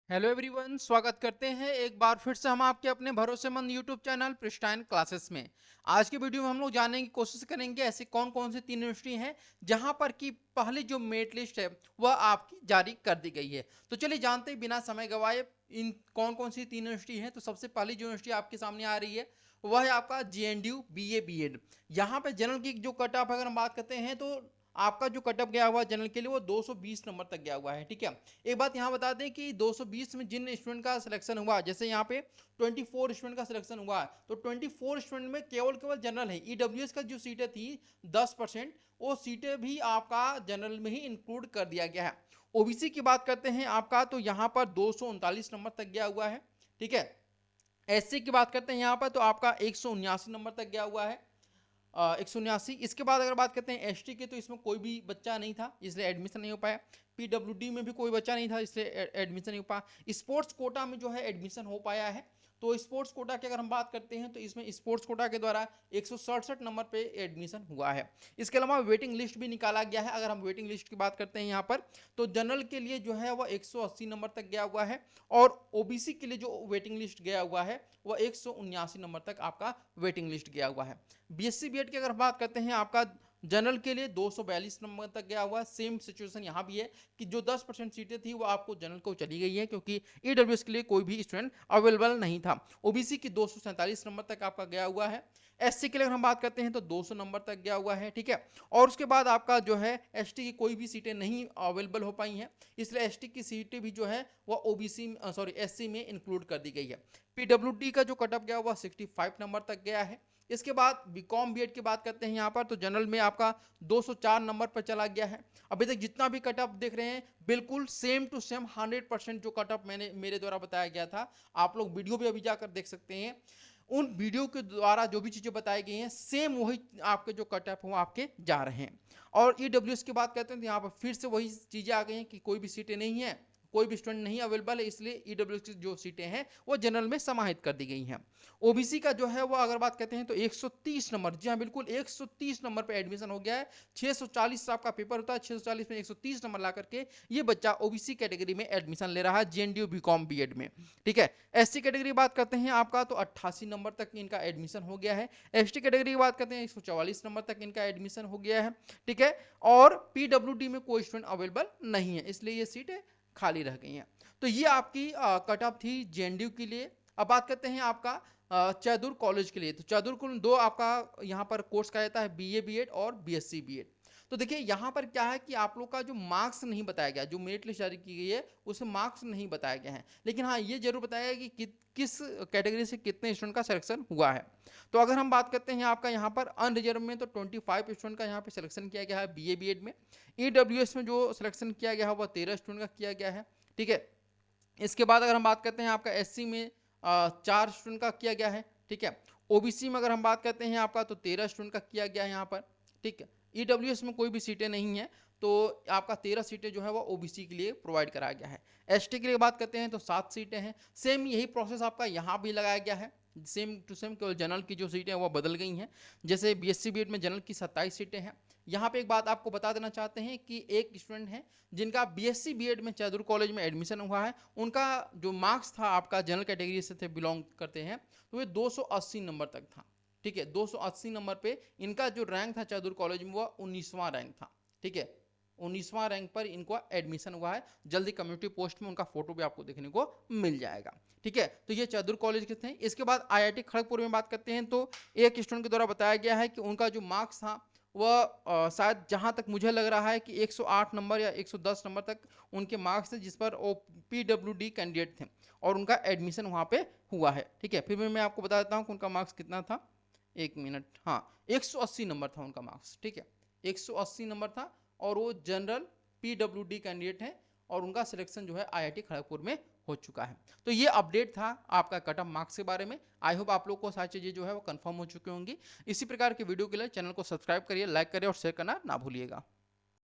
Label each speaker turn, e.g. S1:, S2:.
S1: Hello everyone, स्वागत करते हैं एक बार फिर से हम आपके अपने भरोसेमंद यूट्यूब चैनल प्रिस्टाइन क्लासेस में। आज की वीडियो में हम लोग जानने की कोशिश करेंगे ऐसे कौन कौन से तीन यूनिवर्सिटी हैं जहां पर की पहली जो मेरिट लिस्ट है वह आपकी जारी कर दी गई है। तो चलिए जानते हैं बिना समय गवाए इन कौन कौन सी तीन यूनिवर्सिटी हैं। तो सबसे पहली जो यूनिवर्सिटी आपके सामने आ रही है वह है आपका JNDU BA BEd। यहाँ पे जनरल की जो कट ऑफ अगर हम बात करते हैं तो आपका जो कट ऑफ गया हुआ जनरल के लिए वो 220 नंबर तक गया हुआ है। ठीक है, एक बात यहाँ बता दें कि 220 में जिन स्टूडेंट का सिलेक्शन हुआ, जैसे यहाँ पे 24 स्टूडेंट का सिलेक्शन हुआ, तो 24 स्टूडेंट में केवल जनरल है। ईडब्ल्यूएस का जो सीटें थी 10%, वो सीटें भी आपका जनरल में ही इंक्लूड कर दिया गया है। ओबीसी की बात करते हैं आपका, तो यहाँ पर 239 नंबर तक गया हुआ है। ठीक है, एससी की बात करते हैं यहाँ पर तो आपका 179 नंबर तक गया हुआ है, 179। इसके बाद अगर बात करते हैं एसटी के, तो इसमें कोई भी बच्चा नहीं था इसलिए एडमिशन नहीं हो पाया। पीडब्ल्यूडी में भी कोई बच्चा नहीं था इसलिए एडमिशन नहीं हो पाया। स्पोर्ट्स कोटा में जो है एडमिशन हो पाया है। तो स्पोर्ट्स कोटा की अगर हम बात करते हैं तो इसमें स्पोर्ट्स कोटा के द्वारा 167 नंबर पे एडमिशन हुआ है। इसके अलावा वेटिंग लिस्ट भी निकाला गया है। अगर हम वेटिंग लिस्ट की बात करते हैं यहाँ पर, तो जनरल के लिए जो है वह 180 नंबर तक गया हुआ है, और ओबीसी के लिए जो वेटिंग लिस्ट गया हुआ है वह 179 नंबर तक आपका वेटिंग लिस्ट गया हुआ है। बीएससी बीएड की अगर बात करते हैं आपका जनरल के लिए 242 नंबर तक गया हुआ है। सेम सिचुएशन यहाँ भी है कि जो 10% सीटें थी वो आपको जनरल को चली गई है, क्योंकि ईडब्ल्यूएस के लिए कोई भी स्टूडेंट अवेलेबल नहीं था। ओबीसी की 247 नंबर तक आपका गया हुआ है। एससी के लिए अगर हम बात करते हैं तो 200 नंबर तक गया हुआ है। ठीक है, और उसके बाद आपका जो है एसटी की कोई भी सीटें नहीं अवेलेबल हो पाई हैं, इसलिए एसटी की सीटें भी जो है वह ओबीसी एससी में इंक्लूड कर दी गई है। पीडब्ल्यूडी का जो कटअप गया हुआ 65 नंबर तक गया है। इसके बाद बीकॉम बीएड की बात करते हैं यहाँ पर, तो जनरल में आपका 204 नंबर पर चला गया है। अभी तक जितना भी कटअप देख रहे हैं बिल्कुल सेम टू सेम 100% जो कटअप मेरे द्वारा बताया गया था, आप लोग वीडियो भी अभी जाकर देख सकते हैं। उन वीडियो के द्वारा जो भी चीजें बताई गई हैं सेम वही आपके जो कटअप हो आपके जा रहे हैं। और ईडब्ल्यूएस की बात करते हैं तो यहाँ पर फिर से वही चीजें आ गई हैं कि कोई भी सीटें नहीं है, कोई भी स्टूडेंट नहीं अवेलेबल है, इसलिए ईडब्ल्यूएस की जो सीटें हैं वो जनरल में समाहित कर दी गई हैं। ओबीसी का जो है वो अगर बात करते हैं तो 130 नंबर, जी हाँ बिल्कुल 130 नंबर पे एडमिशन हो गया है। 640 आपका पेपर होता है, 640 में 130 नंबर ला करके ये बच्चा ओबीसी कैटेगरी में एडमिशन ले रहा है जेएनडीयू बीकॉम बीएड में। ठीक है, एससी कैटेगरी बात करते हैं आपका तो 88 नंबर तक इनका एडमिशन हो गया है। एसटी कैटेगरी की बात करते हैं 144 नंबर तक इनका एडमिशन हो गया है। ठीक है, और पीडब्ल्यूडी में कोई स्टूडेंट अवेलेबल नहीं है, इसलिए ये सीटें खाली रह गई हैं। तो ये आपकी कट ऑफ थी जेएनडीयू के लिए। अब बात करते हैं आपका चैदुर कॉलेज के लिए। तो चैदुर कुल दो आपका यहाँ पर कोर्स का रहता है, बीए बीएड और बीएससी बीएड। तो देखिए यहाँ पर क्या है कि आप लोग का जो मार्क्स नहीं बताया गया, जो मेरिट लिस्ट जारी की गई है उसमें मार्क्स नहीं बताया गया है, लेकिन हाँ ये जरूर बताया गया कि किस कैटेगरी से कितने स्टूडेंट का सिलेक्शन हुआ है। तो अगर हम बात करते हैं आपका यहाँ पर अनरिजर्व में, तो 25 स्टूडेंट का यहाँ पे सिलेक्शन किया गया है बीए बीएड में। ईडब्ल्यूएस में जो सिलेक्शन किया गया है वह 13 स्टूडेंट का किया गया है। ठीक है, इसके बाद अगर हम बात करते हैं आपका एससी में 4 स्टूडेंट का किया गया है। ठीक है, ओबीसी में अगर हम बात करते हैं आपका तो 13 स्टूडेंट का किया गया है यहाँ पर। ठीक है, ईडब्ल्यूएस में कोई भी सीटें नहीं है, तो आपका 13 सीटें जो है वो ओबीसी के लिए प्रोवाइड कराया गया है। एसटी के लिए बात करते हैं तो 7 सीटें हैं। सेम यही प्रोसेस आपका यहाँ भी लगाया गया है, सेम टू सेम, केवल जनरल की जो सीटें हैं वो बदल गई हैं। जैसे बीएससी बीएड में जनरल की 27 सीटें हैं। यहाँ पे एक बात आपको बता देना चाहते हैं कि एक स्टूडेंट है जिनका बीएससी बीएड में चैदुर कॉलेज में एडमिशन हुआ है, उनका जो मार्क्स था आपका जनरल कैटेगरी से थे बिलोंग करते हैं, तो ये 280 नंबर तक था। ठीक है, 280 नंबर पे इनका जो रैंक था चैदुर कॉलेज में वह 19वां रैंक था। ठीक है, 19वां रैंक पर इनको एडमिशन हुआ है। जल्दी कम्युनिटी पोस्ट में उनका फोटो भी आपको देखने को मिल जाएगा। ठीक है, तो ये चैदुर कॉलेज के थे। इसके बाद आईआईटी खड़गपुर में बात करते हैं तो एक स्टूडेंट के द्वारा बताया गया है कि उनका जो मार्क्स था वह शायद जहां तक मुझे लग रहा है कि 108 नंबर या 110 नंबर तक उनके मार्क्स थे, जिस पर वो पीडब्ल्यूडी कैंडिडेट थे और उनका एडमिशन वहां पे हुआ है। ठीक है, फिर मैं आपको बता देता हूँ कि उनका मार्क्स कितना था। एक मिनट, हाँ 180 नंबर था उनका मार्क्स। ठीक है, 180 नंबर था और वो जनरल पीडब्ल्यूडी कैंडिडेट है और उनका सिलेक्शन जो है आईआईटी खड़गपुर में हो चुका है। तो ये अपडेट था आपका कट ऑफ मार्क्स के बारे में। आई होप आप लोग को सारी चीजें जो है वो कंफर्म हो चुकी होंगी। इसी प्रकार के वीडियो के लिए चैनल को सब्सक्राइब करिए, लाइक करिए और शेयर करना ना भूलिएगा।